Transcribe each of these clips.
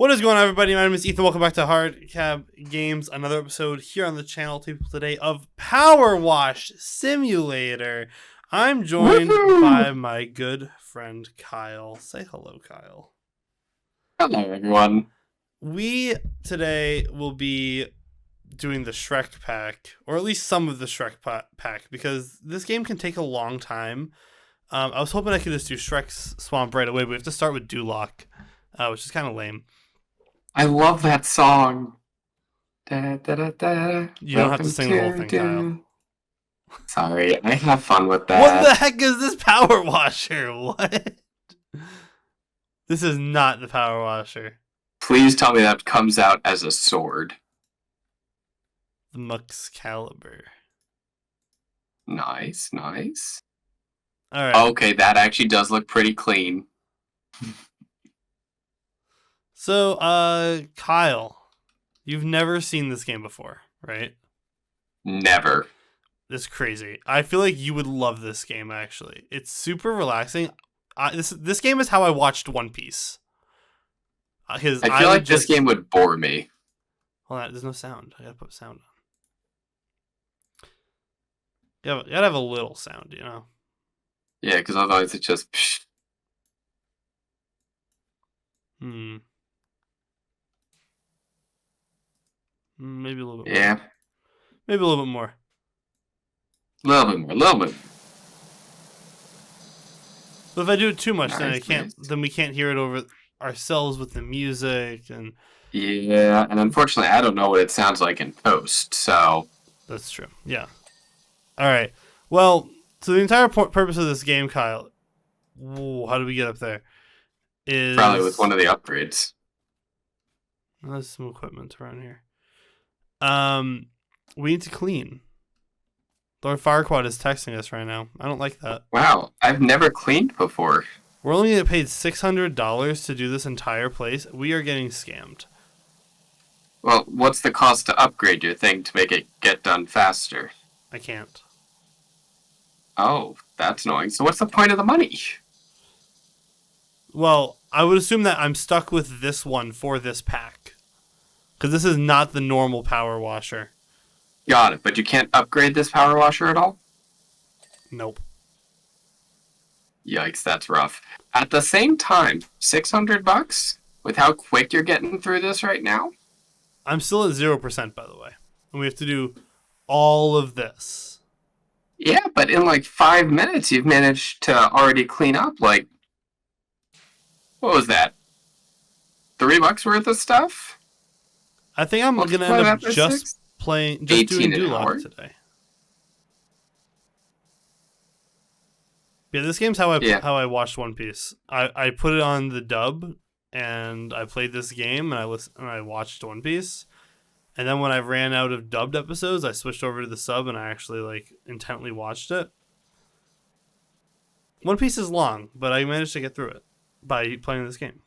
What is going on, everybody? My name is Ethan. Welcome back to HardCap Games. Another episode here on the channel today of Power Wash Simulator. I'm joined by my good friend Kyle. Say hello, Kyle. Hello, everyone. We today will be doing the Shrek pack, or at least some of the Shrek pack, because this game can take a long time. I was hoping I could just do Shrek's Swamp right away, but we have to start with Duloc, which is kind of lame. I love that song. Da, da, da, da. You don't have to sing the whole thing, Kyle. Sorry, I have fun with that. What the heck is this Power Washer? What? This is not the Power Washer. Please tell me that comes out as a sword. The Muxcalibur. Nice, nice. All right. Okay, that actually does look pretty clean. So, Kyle, you've never seen this game before, right? Never. It's crazy. I feel like you would love this game, actually. It's super relaxing. This game is how I watched One Piece. I feel like this game would bore me. Hold on, there's no sound. I gotta put sound on. You gotta have a little sound, you know? Yeah, because otherwise it's just... Psh. Maybe a little bit more. Yeah. Maybe a little bit more. A little bit. But if I do it too much, Nice, then we can't hear it over ourselves with the music and... Yeah, and unfortunately I don't know what it sounds like in post, so... That's true, yeah. Alright, well, so the entire purpose of this game, Kyle... Whoa, how do we get up there? Is... Probably with one of the upgrades. There's some equipment around here. We need to clean. Lord Firequad is texting us right now. I don't like that. Wow, I've never cleaned before. We're only getting paid $600 to do this entire place. We are getting scammed. Well, what's the cost to upgrade your thing to make it get done faster? I can't. Oh, that's annoying. So what's the point of the money? Well, I would assume that I'm stuck with this one for this pack. Because this is not the normal Power Washer. Got it, but you can't upgrade this Power Washer at all? Nope. Yikes, that's rough. At the same time, $600 with how quick you're getting through this right now? I'm still at 0%, by the way. And we have to do all of this. Yeah, but in like 5 minutes, you've managed to already clean up like... What was that? $3 worth of stuff? I think I'm going to end up just doing Duloc today. Yeah, this game's how I watched One Piece. I put it on the dub, and I played this game, and I watched One Piece. And then when I ran out of dubbed episodes, I switched over to the sub, and I actually intently watched it. One Piece is long, but I managed to get through it by playing this game.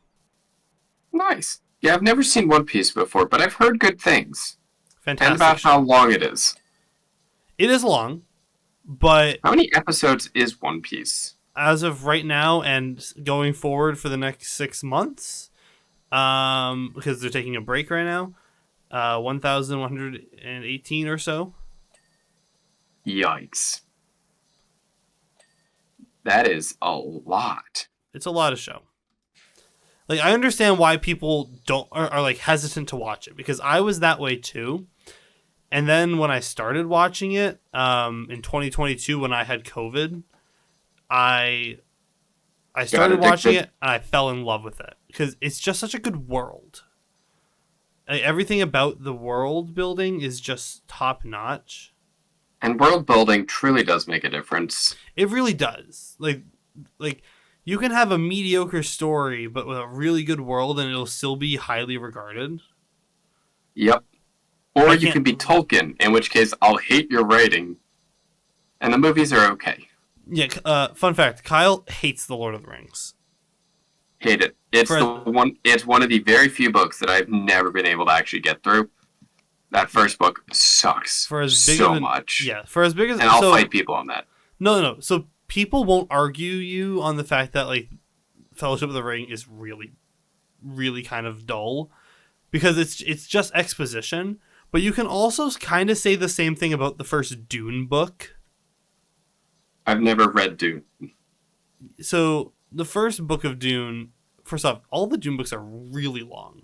Nice. Yeah, I've never seen One Piece before, but I've heard good things. Fantastic. And about how long it is. It is long, but... How many episodes is One Piece? As of right now and going forward for the next 6 months, because they're taking a break right now, 1,118 or so. Yikes. That is a lot. It's a lot of show. I understand why people are hesitant to watch it, because I was that way too. And then when I started watching it in 2022 when I had COVID, I started watching it and I fell in love with it because it's just such a good world. Everything about the world building is just top notch. And world building truly does make a difference. It really does. You can have a mediocre story, but with a really good world, and it'll still be highly regarded. Yep. Or you can be Tolkien, in which case I'll hate your writing, and the movies are okay. Yeah. Fun fact: Kyle hates The Lord of the Rings. Hate it. It's one of the very few books that I've never been able to actually get through. That first book sucks much. Yeah. For as big as, and I'll fight people on that. No. So people won't argue you on the fact that Fellowship of the Ring is really really kind of dull because it's just exposition. But you can also kind of say the same thing about the first Dune book. I've never read Dune. So the first book of Dune, first off, all the Dune books are really long.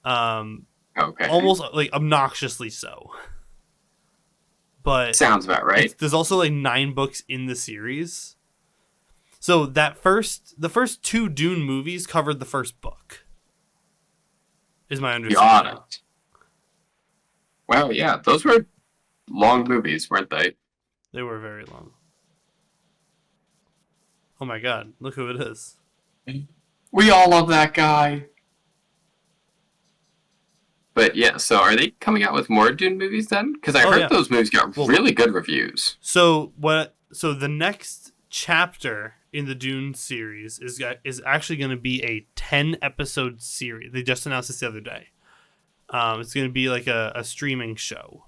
Okay. Almost like obnoxiously so. But sounds about right. There's also like 9 books in the series. So the first 2 Dune movies covered the first book. Is my understanding. Got it. Well, yeah, those were long movies, weren't they? They were very long. Oh my god, look who it is. We all love that guy. But yeah, so are they coming out with more Dune movies then? Because I heard those movies got really good reviews. So the next chapter in the Dune series is actually going to be a 10-episode series. They just announced this the other day. It's going to be like a streaming show.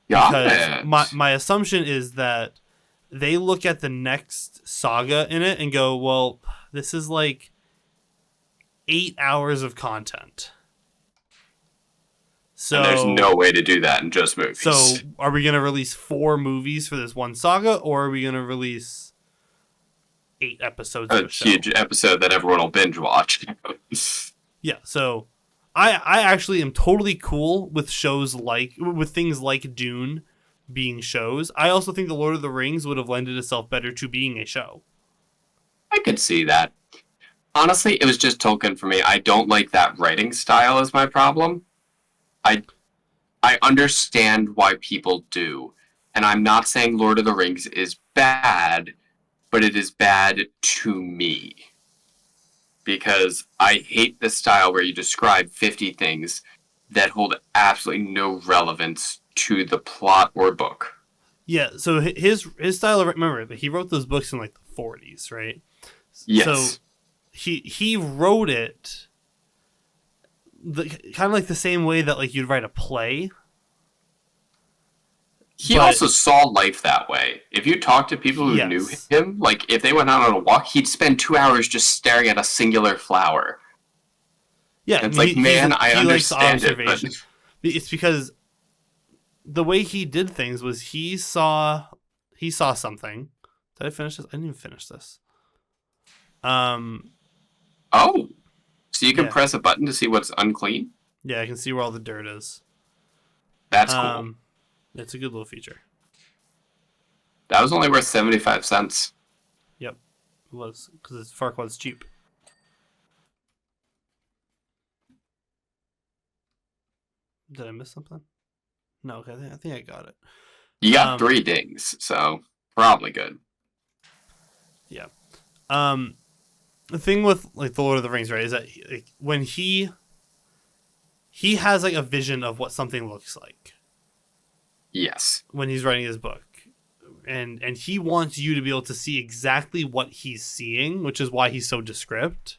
Because my assumption is that they look at the next saga in it and go, well, this is like 8 hours of content. So and there's no way to do that in just movies. So are we going to release 4 movies for this one saga, or are we going to release 8 episodes of a show? Huge episode that everyone will binge watch. Yeah, so I actually am totally cool with things like Dune being shows. I also think The Lord of the Rings would have lended itself better to being a show. I could see that. Honestly, it was just Tolkien for me. I don't like that writing style is my problem. I understand why people do. And I'm not saying Lord of the Rings is bad, but it is bad to me. Because I hate the style where you describe 50 things that hold absolutely no relevance to the plot or book. Yeah, so his style of, remember, he wrote those books in like the 40s, right? Yes. So he wrote it kind of like the same way that like you'd write a play. He also saw life that way. If you talk to people who knew him, like if they went out on a walk, he'd spend 2 hours just staring at a singular flower. Yeah, and it's like, man, I understand it. But it's because the way he did things was he saw something. Did I finish this? I didn't even finish this. Oh. So you can press a button to see what's unclean? Yeah, I can see where all the dirt is. That's cool. It's a good little feature. That was only worth 75 cents. Yep. It was, because Farquaad's cheap. Did I miss something? No, okay, I think I got it. You got 3 dings, so probably good. Yeah. The thing with like the Lord of the Rings, right, is that when he has like a vision of what something looks like. Yes. When he's writing his book, and he wants you to be able to see exactly what he's seeing, which is why he's so descript.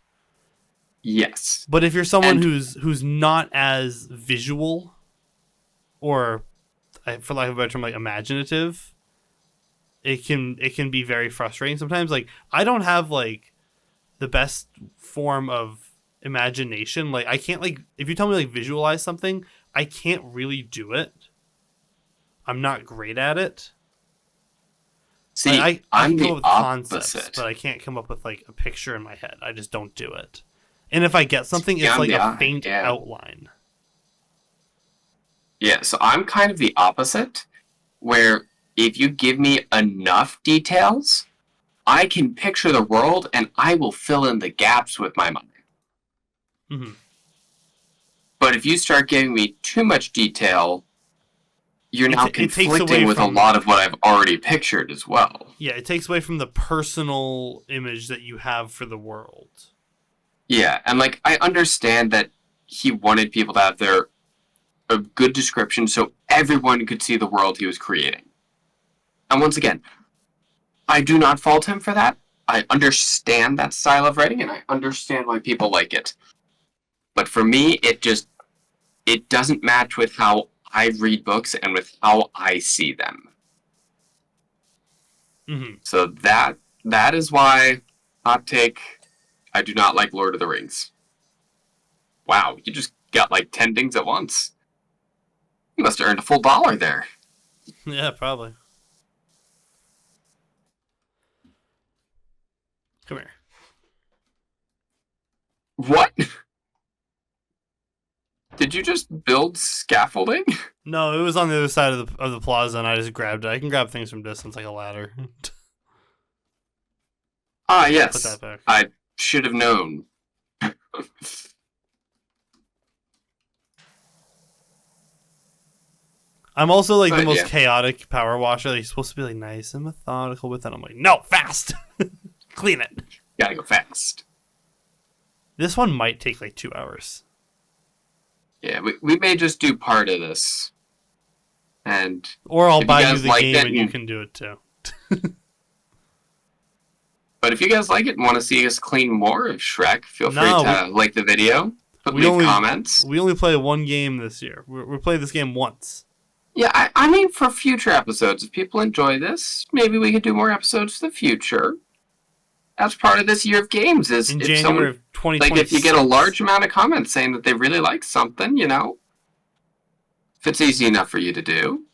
Yes. But if you're someone who's not as visual, or for lack of a better term, like imaginative, it can be very frustrating sometimes. Like I don't have like the best form of imagination. Like I can't, like, if you tell me like visualize something, I can't really do it. I'm not great at it. See, like, I I'm can come the up with opposite. concepts, but I can't come up with like a picture in my head. I just don't do it. And if I get something, it's like a faint outline. Yeah, so I'm kind of the opposite, where if you give me enough details, I can picture the world and I will fill in the gaps with my mind. Mm-hmm. But if you start giving me too much detail, you're now conflicting with a lot of what I've already pictured as well. Yeah, it takes away from the personal image that you have for the world. Yeah, and like I understand that he wanted people to have a good description so everyone could see the world he was creating. And once again, I do not fault him for that. I understand that style of writing, and I understand why people like it. But for me, it doesn't match with how I read books and with how I see them. Mm-hmm. So that is why, hot take, I do not like Lord of the Rings. Wow, you just got like 10 dings at once. You must have earned a full $1 there. Yeah, probably. Come here. What? Did you just build scaffolding? No, it was on the other side of the plaza, and I just grabbed it. I can grab things from distance like a ladder. Ah, Put yes. that back. I should have known. I'm also like the But, most yeah. chaotic power washer. Like, you're supposed to be like nice and methodical with it. I'm like, no, fast, clean it. Gotta go fast. This one might take like 2 hours. Yeah, we may just do part of this. And Or I'll if buy you you guys the like game it and you and- can do it too. But if you guys like it and want to see us clean more of Shrek, feel free No, to like the video, leave comments. We only play one game this year. We played this game once. Yeah, I mean, for future episodes, if people enjoy this, maybe we could do more episodes in the future. That's part of this year of games. Is In if January someone, of 2020. like, if you get a large amount of comments saying that they really like something, you know, if it's easy enough for you to do.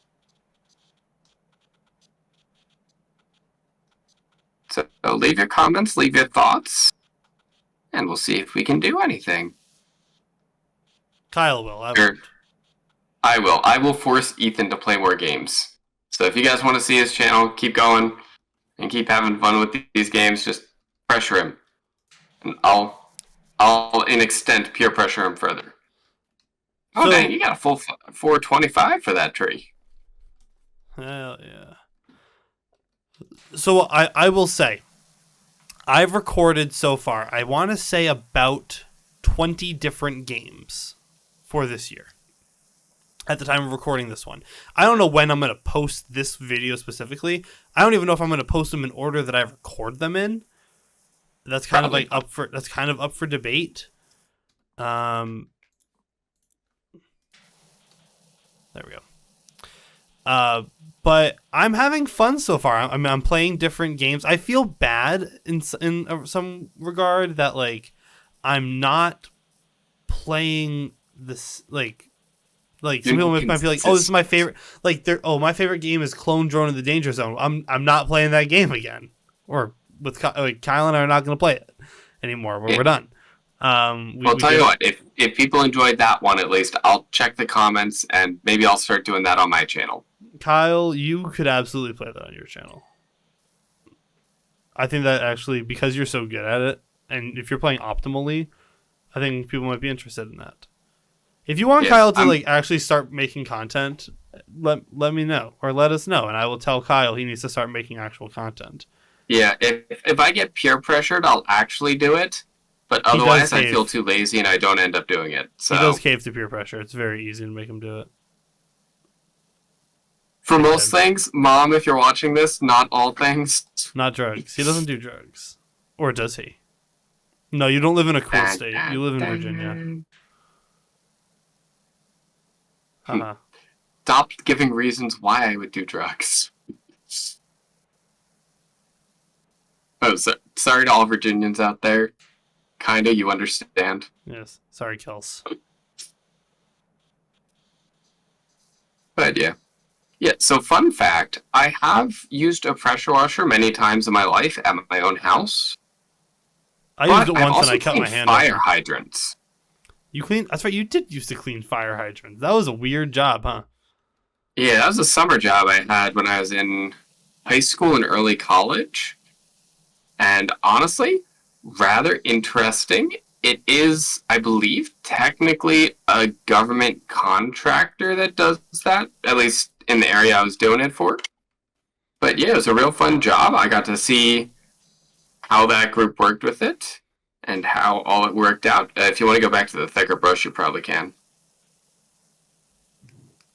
So leave your comments, leave your thoughts, and we'll see if we can do anything. Kyle will. I Sure. won't. I will. I will force Ethan to play more games. So if you guys want to see his channel, keep going and keep having fun with these games. Just pressure him, and I'll in extent peer pressure him further. Oh So- dang! You got a full 425 for that tree. Hell yeah. So I will say, I've recorded so far, I want to say about 20 different games for this year. At the time of recording this one. I don't know when I'm going to post this video specifically. I don't even know if I'm going to post them in order that I record them in. That's kind Probably. of like up for debate. There we go. But I'm having fun so far. I'm playing different games. I feel bad in some regard that like I'm not playing this like some people might be like, oh, this is my favorite. Like my favorite game is Clone Drone in the Danger Zone. I'm not playing that game again. Or with Kyle and I are not going to play it anymore. We're done. I'll tell you what. If people enjoyed that one, at least I'll check the comments and maybe I'll start doing that on my channel. Kyle, you could absolutely play that on your channel. I think that actually, because you're so good at it, and if you're playing optimally, I think people might be interested in that. If you want Yes, Kyle to like actually start making content, let me know or let us know, and I will tell Kyle he needs to start making actual content. Yeah, if I get peer pressured, I'll actually do it. But otherwise, I cave. feel too lazy and I don't end up doing it. So He does cave to peer pressure. It's very easy to make him do it. for most things, Mom, if you're watching this, not all things. Not drugs. He doesn't do drugs. Or does he? No, you don't live in a cool state. You live in Virginia. Haha. Stop giving reasons why I would do drugs. Oh, sorry to all Virginians out there. Kinda, you understand. Yes. Sorry, Kels. But yeah. Yeah, so fun fact, I have used a pressure washer many times in my life at my own house. I used it But I've once and also I cut my cleaned hand fire off. hydrants. You clean? That's right. You did used to clean fire hydrants. That was a weird job, huh? Yeah, that was a summer job I had when I was in high school and early college. And honestly, rather interesting. It is, I believe, technically a government contractor that does that, at least in the area I was doing it for. But yeah, it was a real fun job. I got to see how that group worked with it and how all it worked out. If you want to go back to the thicker brush, you probably can.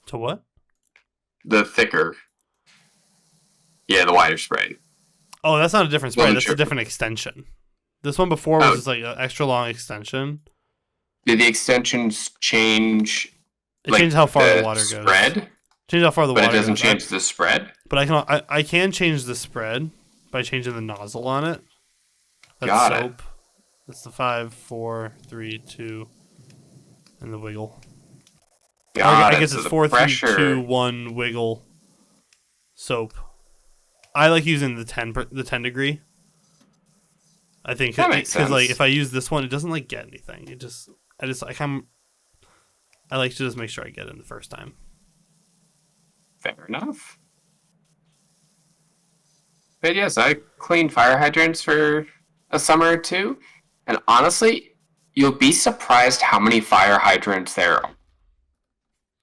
To what? The thicker. Yeah, the wider spray. Oh, that's not a different spray. Wasn't That's sure. a different extension. This one before was Oh. just like an extra long extension. Did the extensions change It changed how far the water goes. spread? Change how far the But water it doesn't goes. change the spread? But I can change the spread by changing the nozzle on it. That's Got it. soap. That's the 5, 4, 3, 2. and the wiggle. God, I guess it's 4, 3, 2, 1 wiggle soap. I like using the 10 degree. I think that makes sense. because like if I use this one, it doesn't like get anything. I like to just make sure I get it the first time. Fair enough. But yes, I cleaned fire hydrants for a summer or two, and honestly, you'll be surprised how many fire hydrants there are.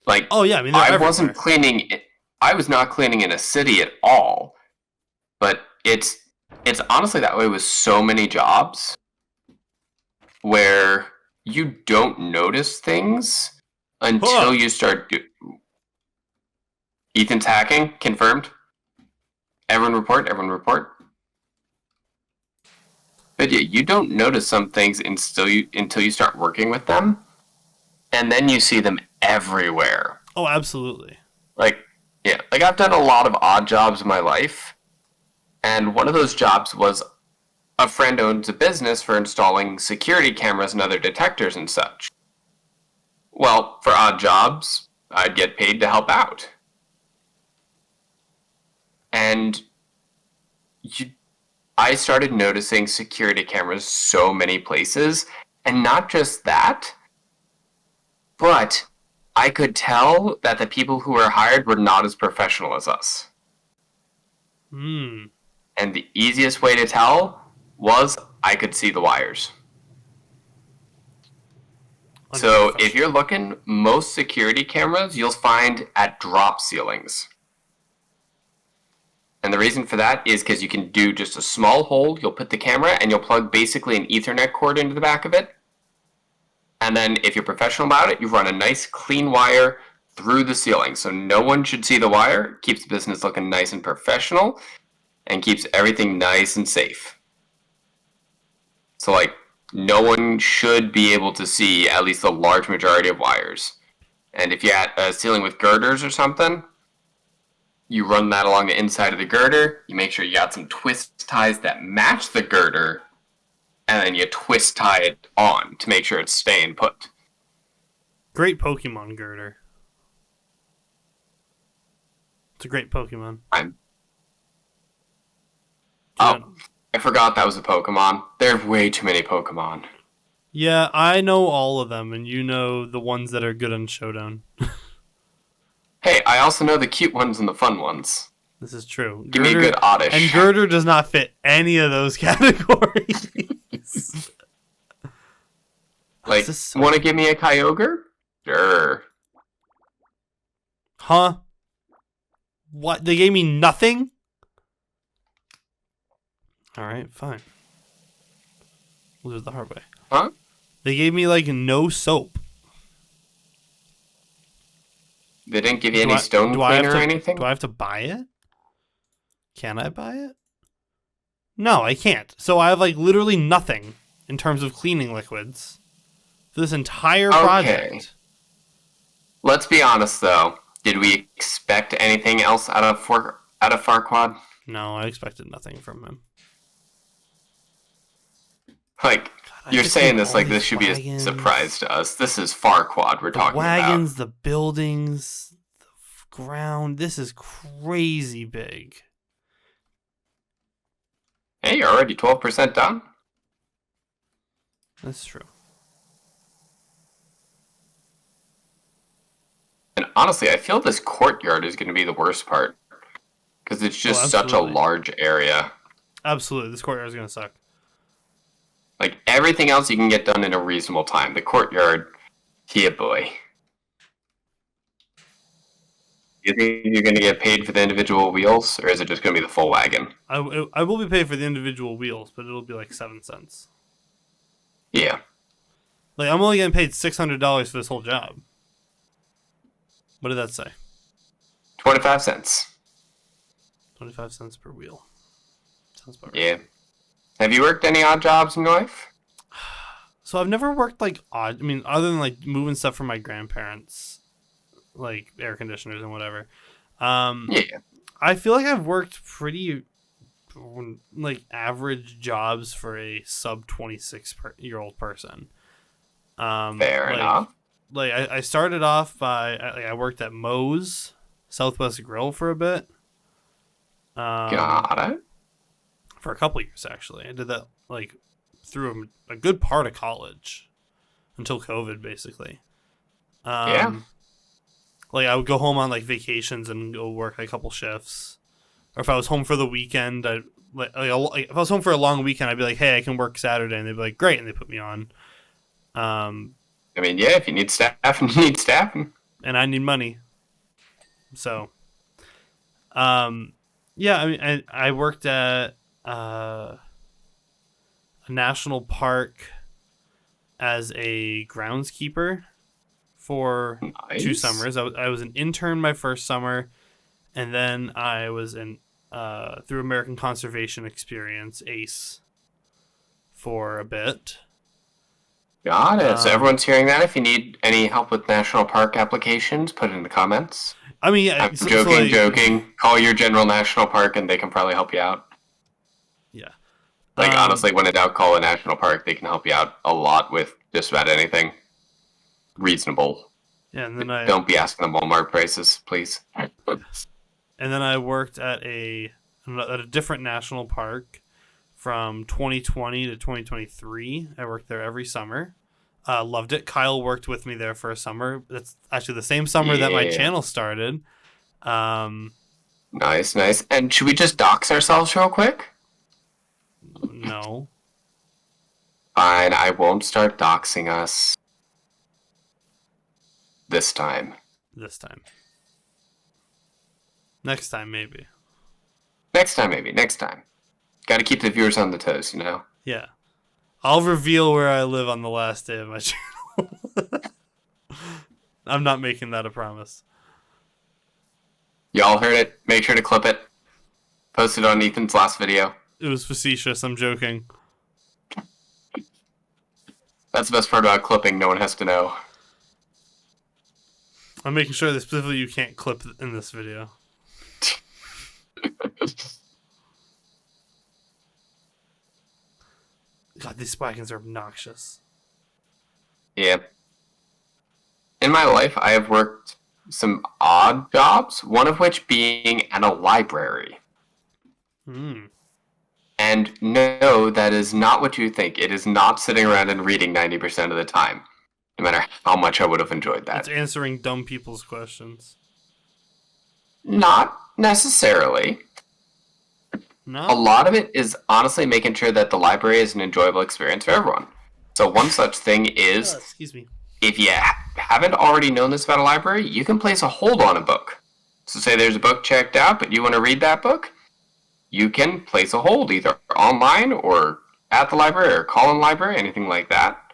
Like, oh yeah, I mean they're everywhere. I was not cleaning in a city at all, but it's honestly that way with so many jobs where you don't notice things until you start. Ethan's hacking confirmed. Everyone report. But yeah, you don't notice some things until you start working with them, and then you see them everywhere. Oh, absolutely. Like, yeah, like I've done a lot of odd jobs in my life, and one of those jobs was a friend owns a business for installing security cameras and other detectors and such. Well, for odd jobs, I'd get paid to help out. And I started noticing security cameras so many places, and not just that, but I could tell that the people who were hired were not as professional as us. Hmm. And the easiest way to tell was I could see the wires. So if you're looking, most security cameras you'll find at drop ceilings. And the reason for that is because you can do just a small hole, you'll put the camera, and you'll plug basically an Ethernet cord into the back of it. And then if you're professional about it, you run a nice clean wire through the ceiling. So no one should see the wire, keeps the business looking nice and professional, and keeps everything nice and safe. So like, no one should be able to see at least the large majority of wires. And if you had a ceiling with girders or something, you run that along the inside of the girder, you make sure you got some twist ties that match the girder, and then you twist tie it on to make sure it's staying put. Great Pokemon girder. It's a great Pokemon. I forgot that was a Pokemon. There are way too many Pokemon. Yeah, I know all of them, and you know the ones that are good on Showdown. Hey, I also know the cute ones and the fun ones. This is true. Give me a good oddish. And girder does not fit any of those categories. Like, want to give me a Kyogre? Sure. Huh? What? They gave me nothing? Alright, fine. We'll do it the hard way. Huh? They gave me, like, no soap. They didn't give you any stone cleaner or anything? Do I have to buy it? Can I buy it? No, I can't. So I have, like, literally nothing in terms of cleaning liquids for this entire project. Let's be honest, though. Did we expect anything else out of Farquaad? No, I expected nothing from him. Like, God, you're saying this like this should be a surprise to us. This is Farquaad we're talking about. The wagons, the buildings, the ground. This is crazy big. Hey, you're already 12% done? That's true. And honestly, I feel this courtyard is going to be the worst part. Because it's just such a large area. Absolutely. This courtyard is going to suck. Like, everything else you can get done in a reasonable time. The courtyard, yeah, boy. You think you're going to get paid for the individual wheels, or is it just going to be the full wagon? I will be paid for the individual wheels, but it'll be like 7 cents. Yeah. Like, I'm only getting paid $600 for this whole job. What did that say? 25 cents. 25 cents per wheel. Sounds about right. Yeah. Have you worked any odd jobs in your life? So I've never worked like odd. I mean, other than like moving stuff for my grandparents, like air conditioners and whatever. Yeah. I feel like I've worked pretty like average jobs for a sub 26-year-old person. Fair enough. like I started off by I worked at Moe's Southwest Grill for a bit. Got it. For a couple years actually. I did that like through a good part of college until COVID, basically. Yeah. Like I would go home on like vacations and go work like, a couple shifts, or if I was home for the weekend, if I was home for a long weekend, I'd be like, hey, I can work Saturday, and they'd be like, great, and they put me on. I mean, yeah, if you need staff, you need staffing. And I need money, so yeah. I mean, I worked at a national park as a groundskeeper for Nice. 2 summers. I was an intern my first summer, and then I was in through American Conservation Experience ACE for a bit. Got it. So everyone's hearing that. If you need any help with national park applications, put it in the comments. I mean, I'm joking. Call your general national park, and they can probably help you out. Yeah. Like honestly, when in doubt, call a national park. They can help you out a lot with just about anything reasonable. Yeah, and then don't be asking them Walmart prices, please. And then I worked at a different national park from 2020 to 2023. I worked there every summer. Loved it. Kyle worked with me there for a summer. That's actually the same summer that my channel started. Nice. And should we just dox ourselves real quick? No. Fine, I won't start doxing us. This time. Next time, maybe. Next time. Gotta keep the viewers on the toes, you know? Yeah. I'll reveal where I live on the last day of my channel. I'm not making that a promise. Y'all heard it. Make sure to clip it. Post it on Ethan's last video. It was facetious. I'm joking. That's the best part about clipping. No one has to know. I'm making sure that specifically you can't clip in this video. God, these spikings are obnoxious. Yeah. In my life, I have worked some odd jobs, one of which being at a library. And no, that is not what you think. It is not sitting around and reading 90% of the time, no matter how much I would have enjoyed that. It's answering dumb people's questions. Not necessarily. No? A lot of it is honestly making sure that the library is an enjoyable experience for everyone. So one such thing is, excuse me. If you haven't already known this about a library, you can place a hold on a book. So say there's a book checked out, but you want to read that book, you can place a hold either online or at the library or call in library, anything like that.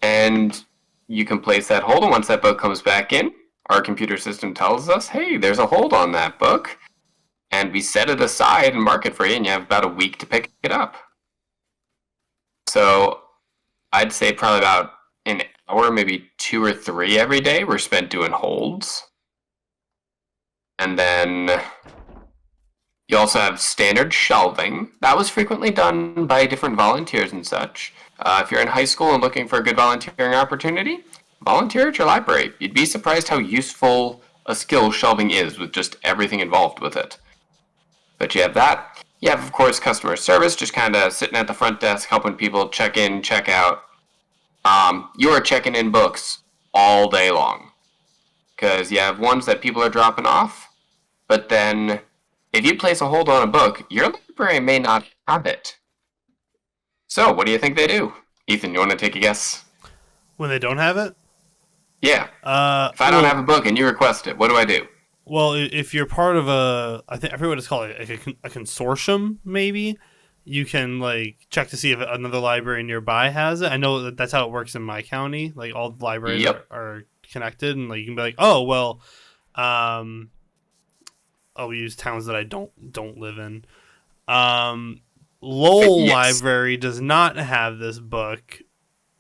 And you can place that hold, and once that book comes back in, our computer system tells us, hey, there's a hold on that book. And we set it aside and mark it for you, and you have about a week to pick it up. So I'd say probably about an hour, maybe 2 or 3 every day were spent doing holds. And then you also have standard shelving. That was frequently done by different volunteers and such. If you're in high school and looking for a good volunteering opportunity, volunteer at your library. You'd be surprised how useful a skill shelving is with just everything involved with it. But you have that. You have, of course, customer service, just kind of sitting at the front desk, helping people check in, check out. You are checking in books all day long. Because you have ones that people are dropping off, but then if you place a hold on a book, your library may not have it. So, what do you think they do? Ethan, you want to take a guess? When they don't have it? Yeah. If I don't have a book and you request it, what do I do? Well, if you're part of I forget what it's called, like a consortium, maybe, you can like check to see if another library nearby has it. I know that's how it works in my county. Like all the libraries are connected, and like you can be like, oh well, I'll use towns that I don't live in. Lowell Library does not have this book.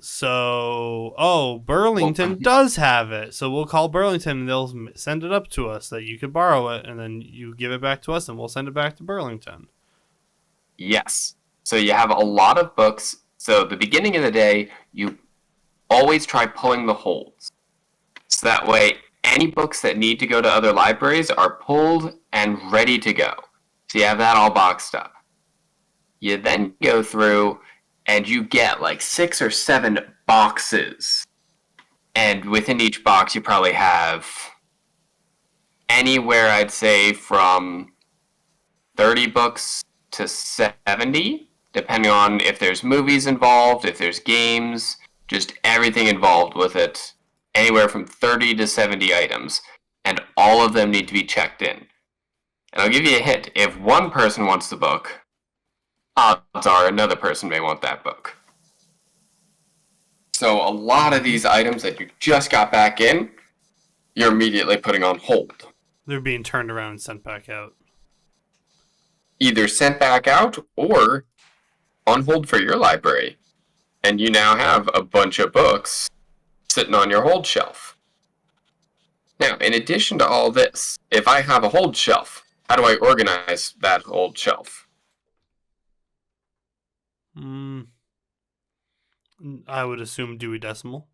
So, Burlington does have it. So we'll call Burlington and they'll send it up to us that you could borrow it, and then you give it back to us and we'll send it back to Burlington. Yes. So you have a lot of books. So the beginning of the day, you always try pulling the holds. So that way, any books that need to go to other libraries are pulled and ready to go. So you have that all boxed up. You then go through and you get like 6 or 7 boxes. And within each box, you probably have anywhere, I'd say, from 30 books to 70, depending on if there's movies involved, if there's games, just everything involved with it. Anywhere from 30 to 70 items. And all of them need to be checked in. And I'll give you a hint. If one person wants the book, odds are another person may want that book. So a lot of these items that you just got back in, you're immediately putting on hold. They're being turned around and sent back out. Either sent back out or on hold for your library. And you now have a bunch of books sitting on your hold shelf. Now, in addition to all this, if I have a hold shelf, how do I organize that hold shelf? I would assume Dewey Decimal.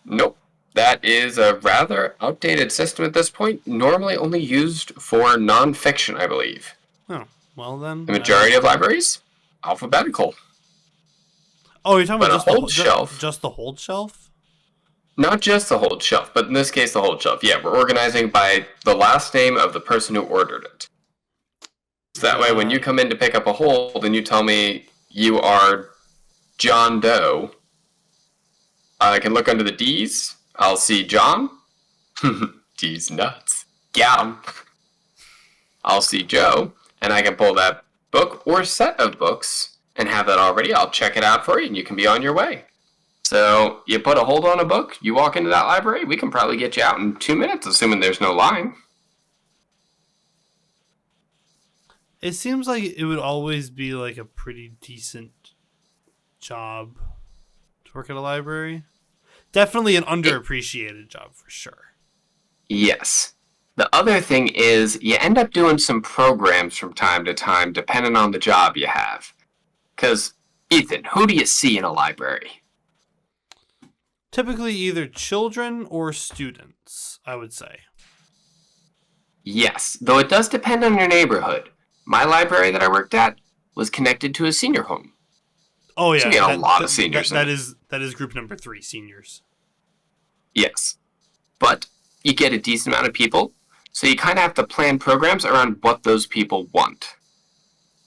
Nope. That is a rather outdated system at this point, normally only used for nonfiction, I believe. Oh, well then. The majority of libraries, alphabetical. Oh, you're talking But about a hold shelf. Just the hold shelf? Not just the hold shelf, but in this case, the hold shelf. Yeah, we're organizing by the last name of the person who ordered it. So that way, when you come in to pick up a hold and you tell me you are John Doe, I can look under the D's. I'll see John. D's nuts. Got him. I'll see Joe, and I can pull that book or set of books and have that already. I'll check it out for you, and you can be on your way. So you put a hold on a book, you walk into that library, we can probably get you out in 2 minutes, assuming there's no line. It seems like it would always be like a pretty decent job to work at a library. Definitely an underappreciated job for sure. Yes. The other thing is you end up doing some programs from time to time, depending on the job you have. Because, Ethan, who do you see in a library? Typically either children or students, I would say. Yes, though it does depend on your neighborhood. My library that I worked at was connected to a senior home. Oh yeah, so we had a lot of seniors. That is group number 3, seniors. Yes, but you get a decent amount of people, so you kind of have to plan programs around what those people want.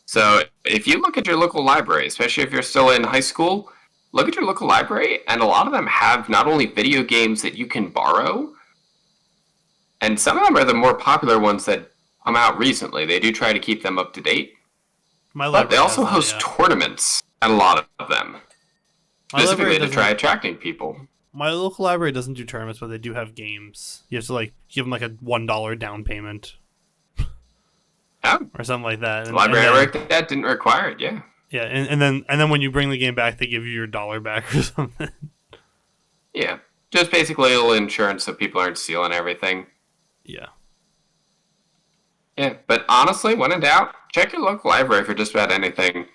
So if you look at your local library, especially if you're still in high school, look at your local library, and a lot of them have not only video games that you can borrow, and some of them are the more popular ones that come out recently. They do try to keep them up to date. But they also host tournaments at a lot of them, specifically to try attracting people. My local library doesn't do tournaments, but they do have games. You have to give them like a $1 down payment. Yeah. Or something like that. The library I worked at didn't require it, yeah. Yeah, and then when you bring the game back, they give you your $1 back or something. Yeah, just basically a little insurance so people aren't stealing everything. Yeah. Yeah, but honestly, when in doubt, check your local library for just about anything.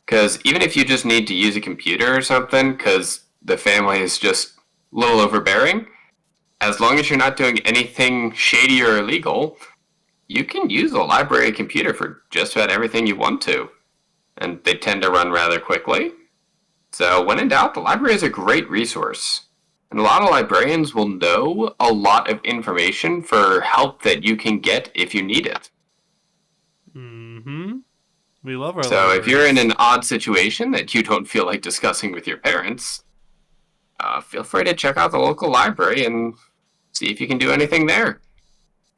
Because even if you just need to use a computer or something, because the family is just a little overbearing, as long as you're not doing anything shady or illegal, you can use a library computer for just about everything you want to. And they tend to run rather quickly. So when in doubt, the library is a great resource. And a lot of librarians will know a lot of information for help that you can get if you need it. Mm-hmm. We love our So libraries. if you're in an odd situation that you don't feel like discussing with your parents, feel free to check out the local library and see if you can do anything there.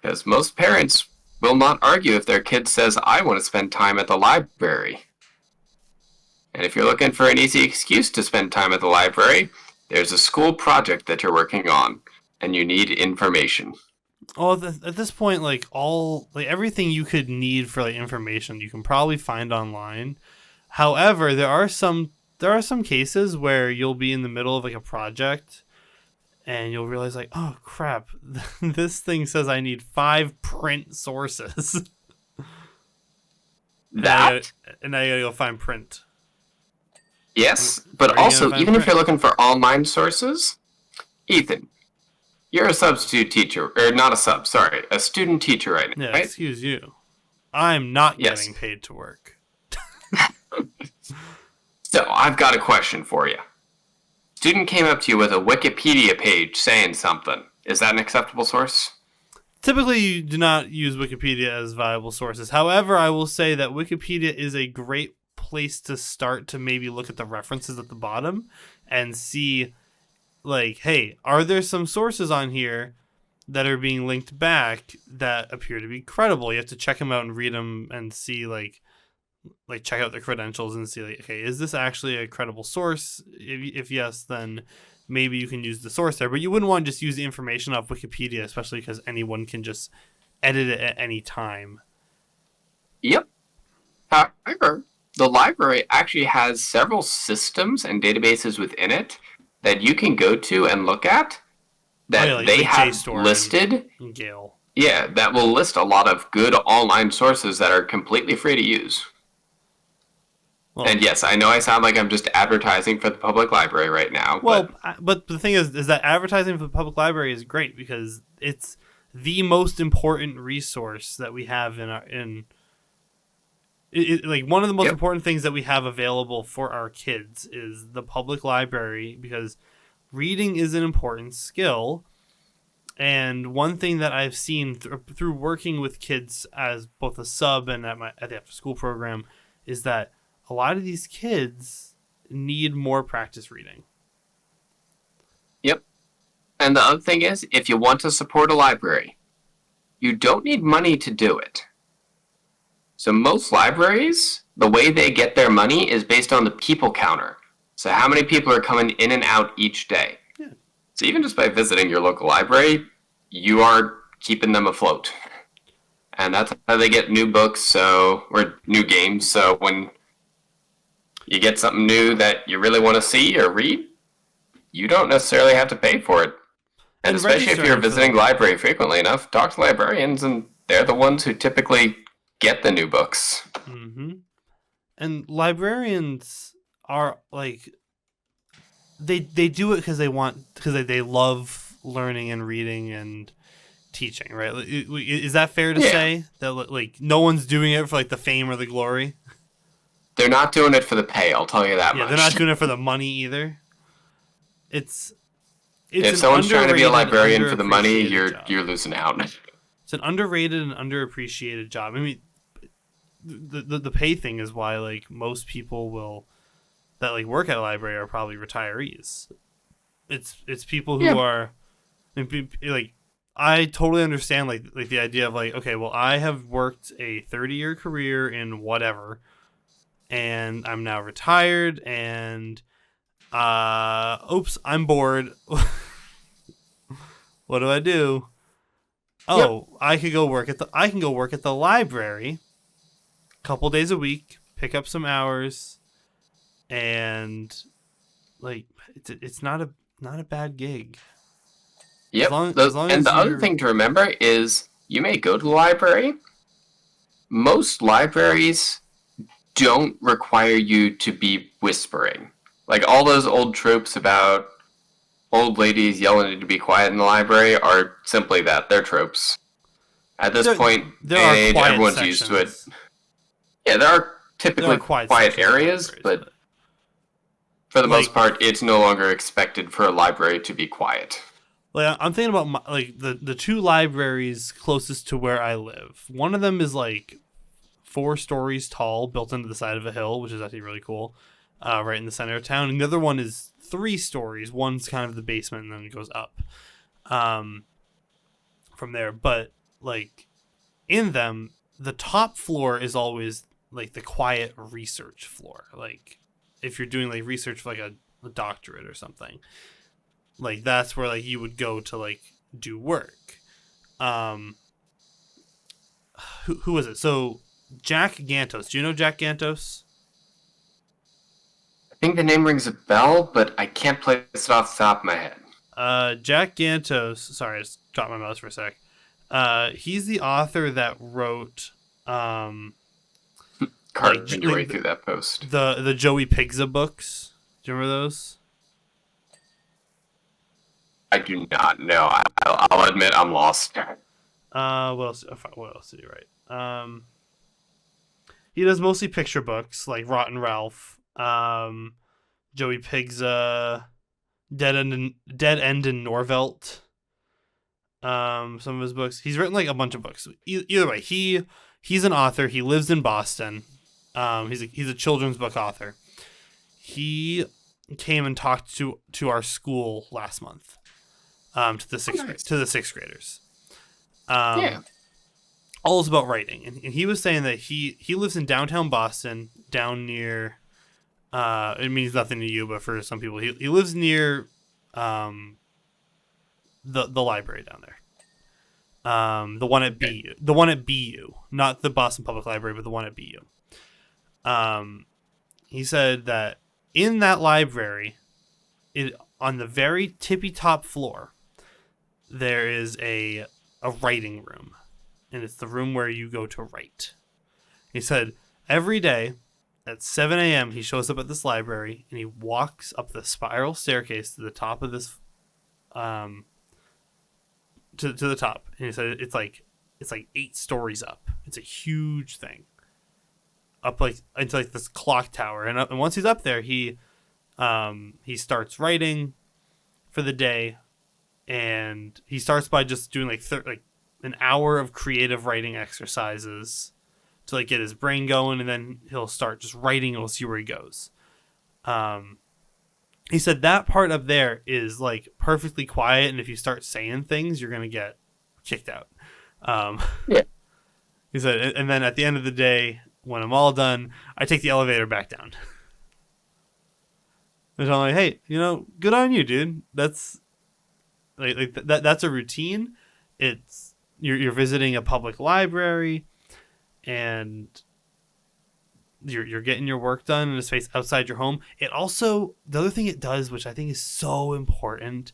Because most parents will not argue if their kid says, I want to spend time at the library. And if you're looking for an easy excuse to spend time at the library, there's a school project that you're working on, and you need information. Oh, at this point, everything you could need for information, you can probably find online. However, there are some cases where you'll be in the middle of a project, and you'll realize oh crap, this thing says I need 5 print sources. And now you gotta go find print. Yes, but also, even if you're looking for online sources, Ethan, you're a substitute teacher, or not a sub, sorry, a student teacher right now, Yeah, right? excuse you. I'm not Yes. getting paid to work. So, I've got a question for you. Student came up to you with a Wikipedia page saying something. Is that an acceptable source? Typically, you do not use Wikipedia as viable sources. However, I will say that Wikipedia is a great place to start to maybe look at the references at the bottom and see, like, hey, are there some sources on here that are being linked back that appear to be credible? You have to check them out and read them and see, like check out the credentials and see, like, okay, is this actually a credible source? If yes, then maybe you can use the source there. But you wouldn't want to just use the information off Wikipedia, especially because anyone can just edit it at any time. Yep. However, the library actually has several systems and databases within it that you can go to and look at that they have JSTOR listed. and Gale. Yeah, that will list a lot of good online sources that are completely free to use. Well, and yes, I know I sound like I'm just advertising for the public library right now. Well, but the thing is that advertising for the public library is great because it's the most important resource that we have like one of the most important things that we have available for our kids is the public library, because reading is an important skill. And one thing that I've seen through working with kids as both a sub and at the after school program is that a lot of these kids need more practice reading. Yep. And the other thing is, if you want to support a library, you don't need money to do it. So most libraries, the way they get their money is based on the people counter. So how many people are coming in and out each day? Yeah. So even just by visiting your local library, you are keeping them afloat. And that's how they get new books, or new games. So when you get something new that you really want to see or read, you don't necessarily have to pay for it. And especially if you're visiting the library frequently enough, talk to librarians, and they're the ones who typically get the new books. Mm-hmm. And librarians are like, they do it because they love learning and reading and teaching, right? Is that fair to say that like no one's doing it for like the fame or the glory? They're not doing it for the pay, I'll tell you that much. Yeah, they're not doing it for the money either. It's if someone's trying to be a librarian for the money, you're losing out. It's an underrated and underappreciated job. I mean, the pay thing is why like most people that like work at a library are probably retirees. It's people who are like, I totally understand like the idea of like, okay, well, I have worked a 30-year career in whatever, and I'm now retired, and oops, I'm bored. What do I do? Oh, yep. I can go work at the library a couple days a week, pick up some hours, and like it's not a bad gig. Yep. The other thing to remember is you may go to the library. Most libraries don't require you to be whispering. Like all those old tropes about old ladies yelling to be quiet in the library are simply that. They're tropes. At this point, everyone's used to it. Yeah, there are typically quiet areas, but for the most part, it's no longer expected for a library to be quiet. Like, I'm thinking about the two libraries closest to where I live. One of them is like 4 stories tall, built into the side of a hill, which is actually really cool, right in the center of town. And the other one is 3 stories. One's kind of the basement, and then it goes up from there. But like in them, the top floor is always like the quiet research floor. Like if you're doing like research for like a doctorate or something. Like that's where like you would go to like do work. Who was it? So Jack Gantos. Do you know Jack Gantos? I think the name rings a bell, but I can't place it off the top of my head. Jack Gantos. Sorry, I just dropped my mouse for a sec. He's the author that wrote carving your way through that post. The Joey Pigza books. Do you remember those? I do not know. I'll admit I'm lost. What else? What else did he write? He does mostly picture books like Rotten Ralph, Joey Pig's Dead End in Norvelt. Some of his books. He's written like a bunch of books. Either way, he's an author. He lives in Boston. He's a children's book author. He came and talked to our school last month. To the sixth graders. Yeah. All is about writing, and he was saying that he lives in downtown Boston, down near. It means nothing to you, but for some people, he lives near, the library down there. The one at BU, not the Boston Public Library, but the one at BU. He said that in that library, on the very tippy top floor, there is a writing room, and it's the room where you go to write. He said every day at 7 a.m. he shows up at this library and he walks up the spiral staircase to the top of this, to the top. And he said it's like 8 stories up. It's a huge thing. Up like into like this clock tower, and once he's up there, he starts writing for the day, and he starts by just doing like an hour of creative writing exercises to like get his brain going, and then he'll start just writing and we'll see where he goes. He said that part up there is like perfectly quiet, and if you start saying things, you're gonna get kicked out. Yeah. He said, and then at the end of the day, when I'm all done, I take the elevator back down. And I'm like, hey, good on you, dude. That's that's a routine. It's you're visiting a public library, and you're getting your work done in a space outside your home. It also, the other thing it does, which I think is so important,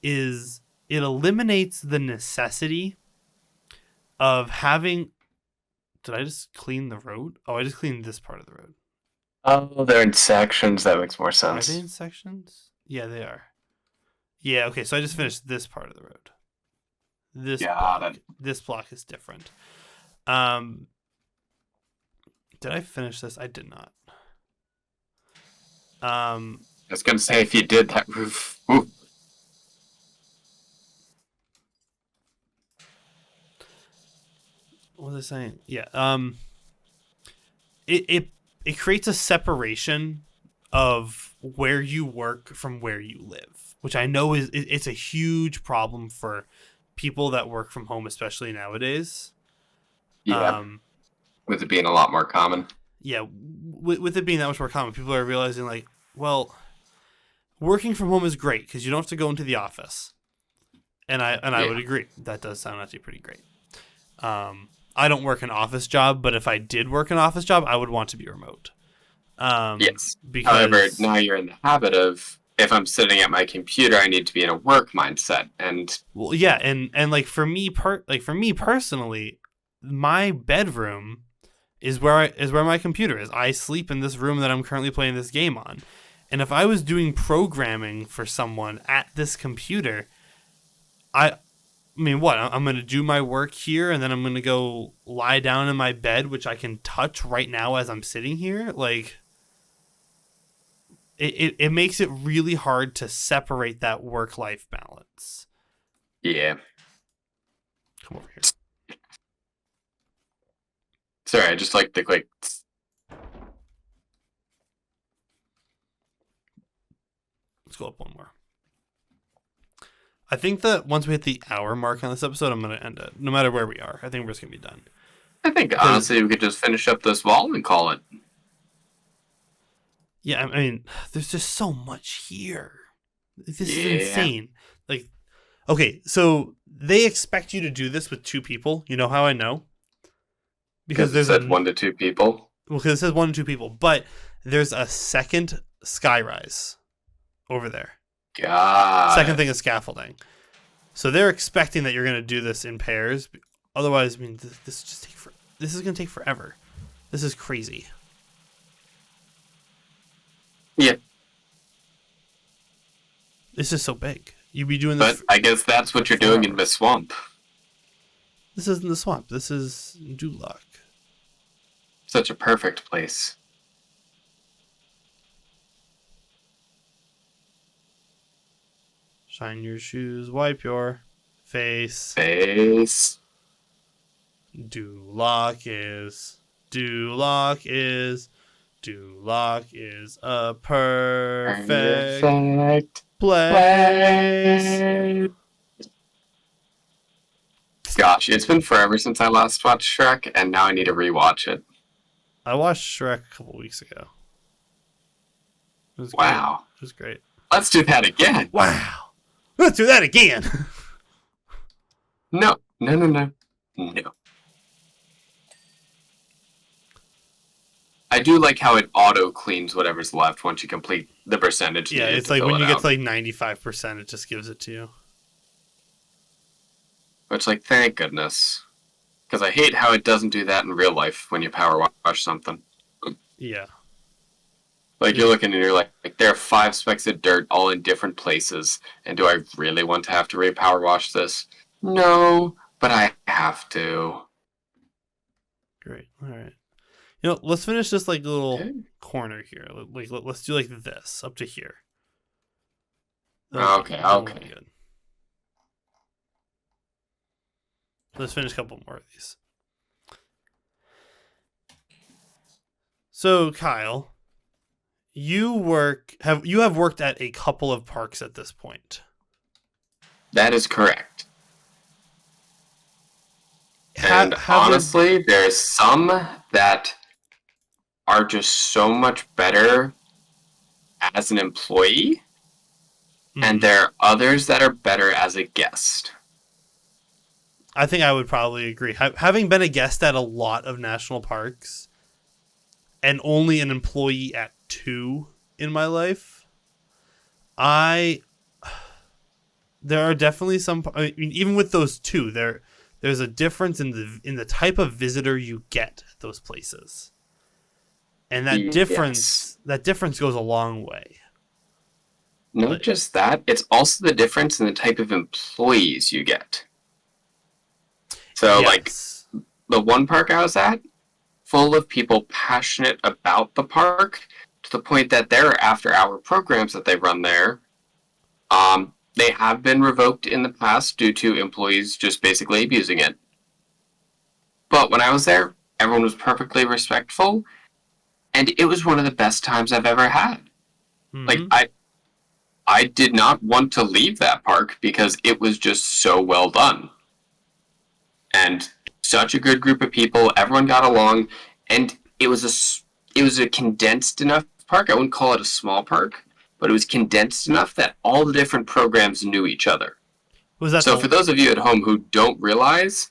is it eliminates the necessity of having. Did I just clean the road? Oh, I just cleaned this part of the road. Oh, they're in sections. That makes more sense. Are they in sections? Yeah, they are. Yeah, okay, so I just finished this part of the road. This block is different. Did I finish this? I did not. I was gonna say, if you did, that roof. Ooh. What was I saying? Yeah. It creates a separation of where you work from where you live, which I know it's a huge problem for people that work from home, especially nowadays. Yeah. With it being a lot more common. Yeah, with it being that much more common, people are realizing like, well, working from home is great because you don't have to go into the office, and I would agree. That does sound actually pretty great. I don't work an office job, but if I did work an office job, I would want to be remote. Yes. Because, however, now you're in the habit of, if I'm sitting at my computer, I need to be in a work mindset. And well, yeah, and like for me personally, my bedroom is where my computer is. I sleep in this room that I'm currently playing this game on. And if I was doing programming for someone at this computer, I mean, what? I'm going to do my work here, and then I'm going to go lie down in my bed, which I can touch right now as I'm sitting here. Like, it makes it really hard to separate that work-life balance. Yeah. Come over here. Sorry, I just like the quick. Let's go up one more. I think that once we hit the hour mark on this episode, I'm going to end it. No matter where we are, I think we're just going to be done. I think, honestly, we could just finish up this wall and call it. Yeah, I mean, there's just so much here. This is insane. Like, okay, so they expect you to do this with 2 people. You know how I know? Because there's 1 to 2 people. Well, because it says 1 to 2 people, but there's a second skyrise over there. God. Second thing is scaffolding. So they're expecting that you're going to do this in pairs. Otherwise, I mean, this is going to take forever. This is crazy. Yeah. This is so big. You be doing this. But I guess that's what you're doing in the swamp. This isn't the swamp. This is Duloc. Such a perfect place. Shine your shoes, wipe your face. Face. Duloc is a perfect place. Gosh, it's been forever since I last watched Shrek, and now I need to rewatch it. I watched Shrek a couple weeks ago. It was wow. Great. It was great. Let's do that again. Wow. Let's do that again. No. I do like how it auto cleans whatever's left once you complete the percentage. Yeah, it's like when you get to like 95%, it just gives it to you. Which, like, thank goodness. Because I hate how it doesn't do that in real life when you power wash something. Yeah. Like, you're looking and you're like, there are 5 specks of dirt all in different places, and do I really want to have to re-power wash this? No, but I have to. Great. All right. You know, let's finish this like little corner here. Like, let's do like this up to here. Okay. Good. Let's finish a couple more of these. So, Kyle, you have worked at a couple of parks at this point. That is correct. And honestly, there's some that are just so much better as an employee, and there are others that are better as a guest. I think I would probably agree. Having been a guest at a lot of national parks and only an employee at 2 in my life, there are definitely some. I mean, even with those 2, there's a difference in the type of visitor you get at those places, and that difference goes a long way. Not just that; it's also the difference in the type of employees you get. So, like, the one park I was at, full of people passionate about the park, to the point that there are after-hour programs that they run there. They have been revoked in the past due to employees just basically abusing it. But when I was there, everyone was perfectly respectful, and it was one of the best times I've ever had. Mm-hmm. Like, I did not want to leave that park because it was just so well done. And such a good group of people, everyone got along, and it was a condensed enough park. I wouldn't call it a small park, but it was condensed enough that all the different programs knew each other. So for those of you at home who don't realize,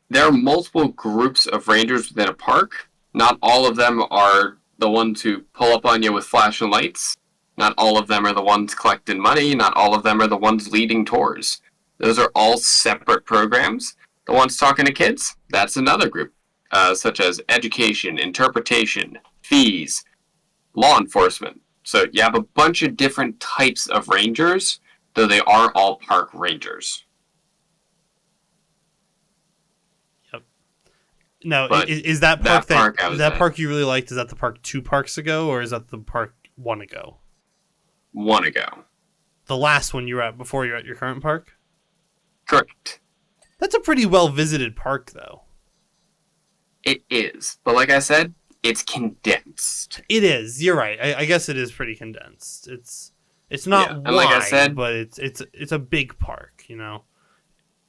there are multiple groups of rangers within a park. Not all of them are the ones who pull up on you with flashing lights. Not all of them are the ones collecting money. Not all of them are the ones leading tours. Those are all separate programs. The ones talking to kids, that's another group, such as education, interpretation, fees, law enforcement. So you have a bunch of different types of rangers, though they are all park rangers. Yep. Now, is that park you really liked? Is that the park 2 parks ago, or is that the park 1 ago? 1 ago. The last one you were at before you're at your current park? Correct. That's a pretty well-visited park, though. It is. But like I said, it's condensed. It is. You're right. I guess it is pretty condensed. It's not wide, like I said, but it's a big park, you know?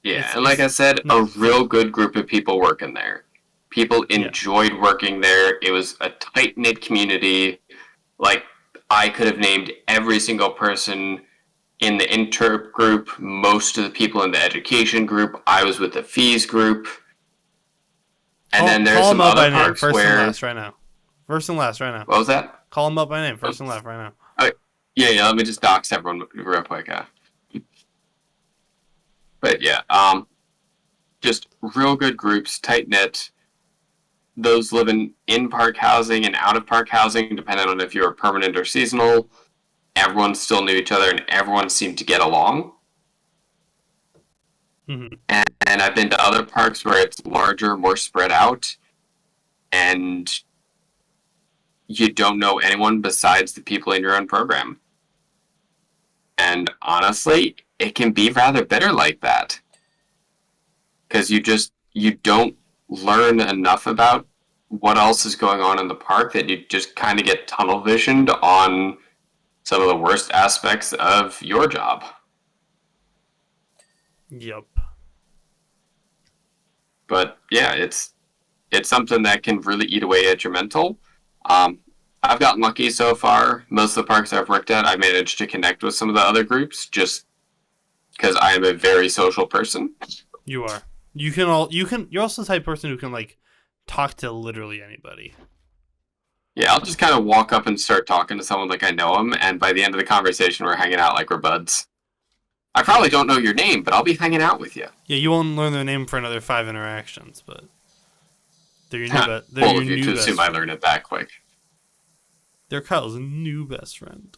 Yeah, and like I said, a real good group of people working there. People enjoyed working there. It was a tight-knit community. Like, I could have named every single person in the interp group, most of the people in the education group. I was with the fees group. And then there's some other parks First and last right now. First and last right now. What was that? Call them up by name. First and last right now. Yeah, let me just dox everyone real quick. But yeah, just real good groups, tight-knit. Those living in park housing and out of park housing, depending on if you're permanent or seasonal, everyone still knew each other and everyone seemed to get along. Hmm. And I've been to other parks where it's larger, more spread out, and you don't know anyone besides the people in your own program. And honestly, it can be rather bitter like that because you don't learn enough about what else is going on in the park that you just kind of get tunnel visioned on some of the worst aspects of your job. Yep. But yeah, it's something that can really eat away at your mental. Um, I've gotten lucky so far. Most of the parks I've worked at, I managed to connect with some of the other groups just because I am a very social person. You are. You're also the type of person who can like talk to literally anybody. Yeah, I'll just kind of walk up and start talking to someone like I know them, and by the end of the conversation, we're hanging out like we're buds. I probably don't know your name, but I'll be hanging out with you. Yeah, you won't learn their name for another 5 interactions, but they're your Full of you to assume I learn it that quick. They're Kyle's new best friend.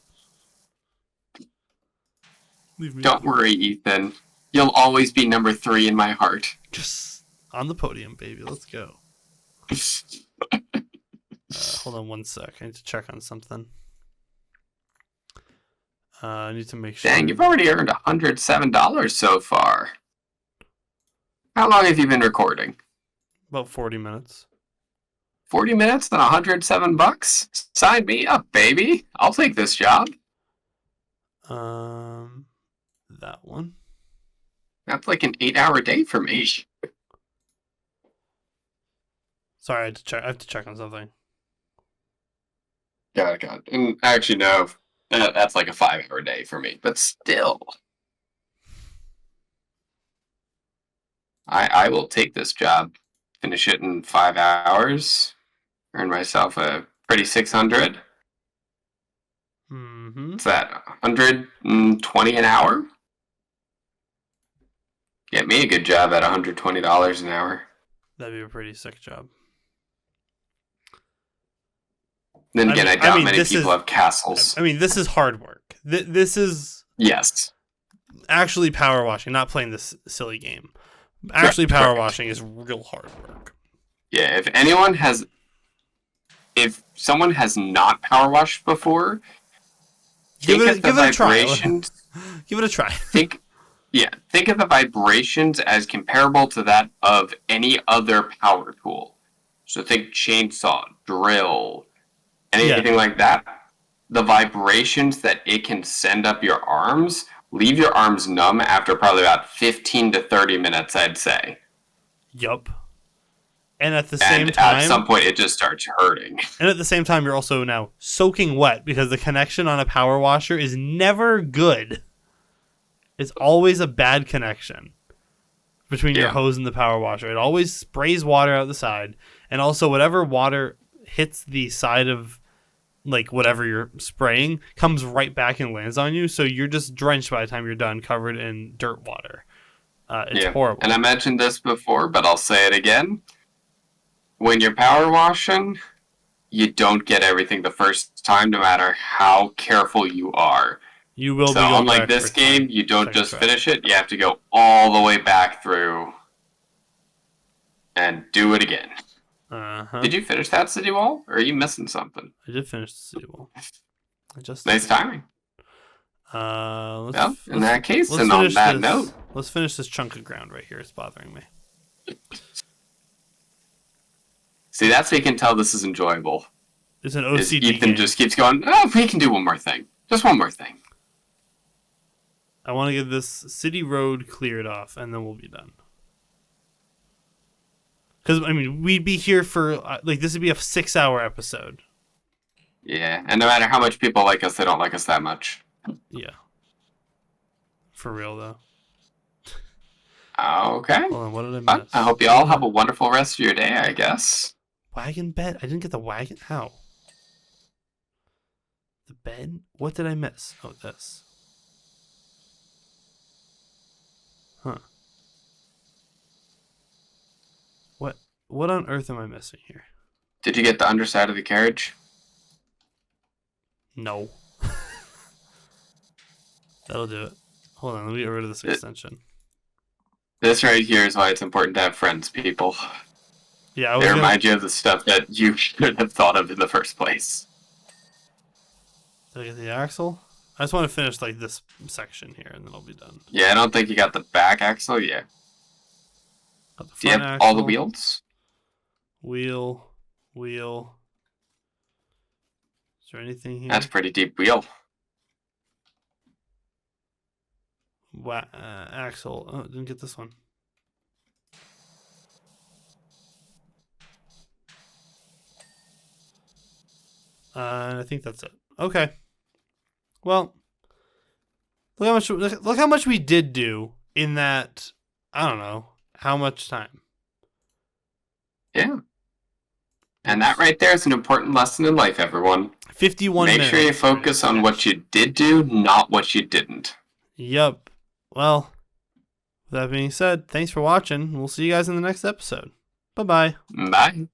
Don't worry, Ethan. You'll always be number 3 in my heart. Just on the podium, baby. Let's go. Hold on one sec. I need to check on something. I need to make sure. Dang, you've already earned $107 so far. How long have you been recording? About 40 minutes. 40 minutes and $107? Sign me up, baby. I'll take this job. That one. That's like an 8-hour day for me. Sorry, I have to check on something. Got it. And actually, no, that's like a 5-hour day for me. But still, I will take this job, finish it in 5 hours, earn myself a pretty 600. Mm-hmm. What's that? 120 an hour? Get me a good job at $120 an hour. That'd be a pretty sick job. Then again, I doubt many people have castles. I mean, this is hard work. This is yes, actually power washing, not playing this silly game. Actually, power washing is real hard work. Yeah, if someone has not power washed before, give it a try. Give it a try. Think of the vibrations as comparable to that of any other power tool. So think chainsaw, drill, anything like that. The vibrations that it can send up your arms leave your arms numb after probably about 15 to 30 minutes, I'd say. Yup. And at the same time, at some point, it just starts hurting. And at the same time, you're also now soaking wet because the connection on a power washer is never good. It's always a bad connection between your hose and the power washer. It always sprays water out the side. And also, whatever water hits the side of like whatever you're spraying comes right back and lands on you. So you're just drenched by the time you're done, covered in dirt water. It's horrible. And I mentioned this before, but I'll say it again. When you're power washing, you don't get everything the first time, no matter how careful you are. You will so be unlike this game, you don't just finish it. You have to go all the way back through and do it again. Uh-huh. Did you finish that city wall, or are you missing something? I did finish the city wall. Nice timing. In that case, and on that note, let's finish this chunk of ground right here. It's bothering me. See, that's how you can tell this is enjoyable. It's an OCD Ethan game. just keeps going, oh, we can do one more thing. Just one more thing. I want to get this city road cleared off, and then we'll be done. Because, I mean, we'd be here for, this would be a 6-hour episode. Yeah, and no matter how much people like us, they don't like us that much. Yeah. For real, though. Okay. Hold on, what did I miss? I hope you all have a wonderful rest of your day, I guess. Wagon bed? I didn't get the wagon? How? The bed? What did I miss? Oh, this. Huh. What on earth am I missing here? Did you get the underside of the carriage? No. That'll do it. Hold on, let me get rid of this extension. This right here is why it's important to have friends, people. Yeah, They remind you of the stuff that you should have thought of in the first place. Did I get the axle? I just want to finish like this section here, and then I'll be done. Yeah, I don't think you got the back axle. Yeah. Got the Do you front have axle, all the wheels? Wheel. Is there anything here? That's a pretty deep wheel. Axle. Oh, didn't get this one. I think that's it. Okay. Well, look how much we did do in that. I don't know how much time. Yeah. And that right there is an important lesson in life, everyone. 51 minutes. Make sure you focus on what you did do, not what you didn't. Yep. Well, with that being said, thanks for watching. We'll see you guys in the next episode. Bye-bye. Bye.